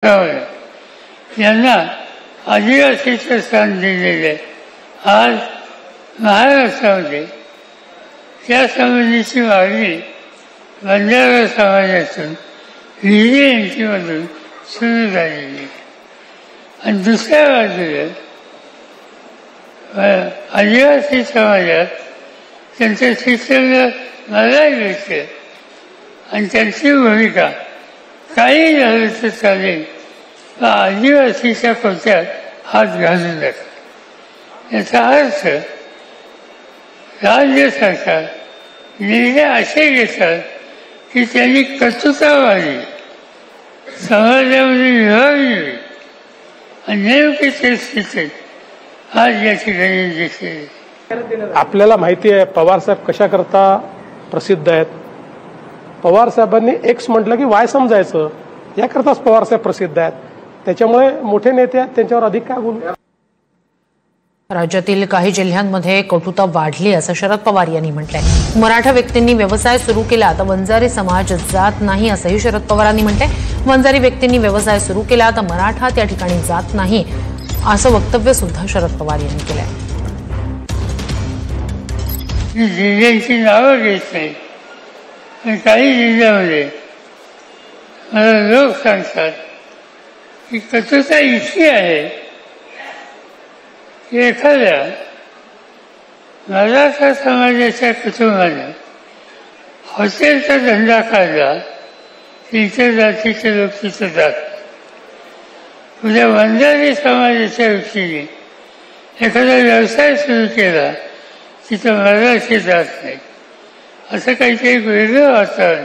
यांना आदिवासीचं स्थान दिलेले आज महाराष्ट्रामध्ये त्या समाजाची मागणी बंजारा समाजातून व्हीएनसीमधून सुरू झालेली आणि दुसऱ्या बाजूला आदिवासी समाजात त्यांचं शिक्षण मलाही मिळते आणि त्यांची भूमिका काही झालं तर चालेल पण आदिवासीच्या कोट्यात हात घालू नका याचा अर्थ राज्य सरकार निर्णय असे घेतात की त्यांनी कटुतावादी समाजामध्ये विभागणी होईल आणि नेमकी तेच स्थितीत आज या ठिकाणी दिसते. आपल्याला माहिती आहे पवारसाहेब कशाकरता प्रसिद्ध आहेत. पवारसाहेबांनी एक्स म्हटलं की वाय समजायचं याकरताच पवारसाहेब प्रसिद्ध आहेत. त्याच्यामुळे मोठे नेते आहेत त्यांच्यावर अधिक काय बोलू. राज्यातील काही जिल्ह्यांमध्ये कटुता वाढली असं शरद पवार यांनी म्हटलंय. मराठा व्यक्तींनी व्यवसाय सुरू केला तर वंजारी समाज जात नाही असंही शरद पवारांनी म्हटलंय. वंजारी व्यक्तींनी व्यवसाय सुरू केला तर मराठा त्या ठिकाणी जात नाही असं वक्तव्य सुद्धा शरद पवार यांनी केलंय. जिल्ह्यांची नावं घेत नाही पण काही जिल्ह्यामध्ये मला लोक सांगतात की कटुता इतकी आहे की एखाद्या मराठा समाजाच्या कुटुंबानं हॉटेलचा धंदा काढला तिथे जातीचे लोक तिथं जात. उद्या वंजारी समाजाच्या व्यक्तीने एखादा व्यवसाय सुरू केला तिथं मराठी जात नाही असं काहीतरी वेगळं वातावरण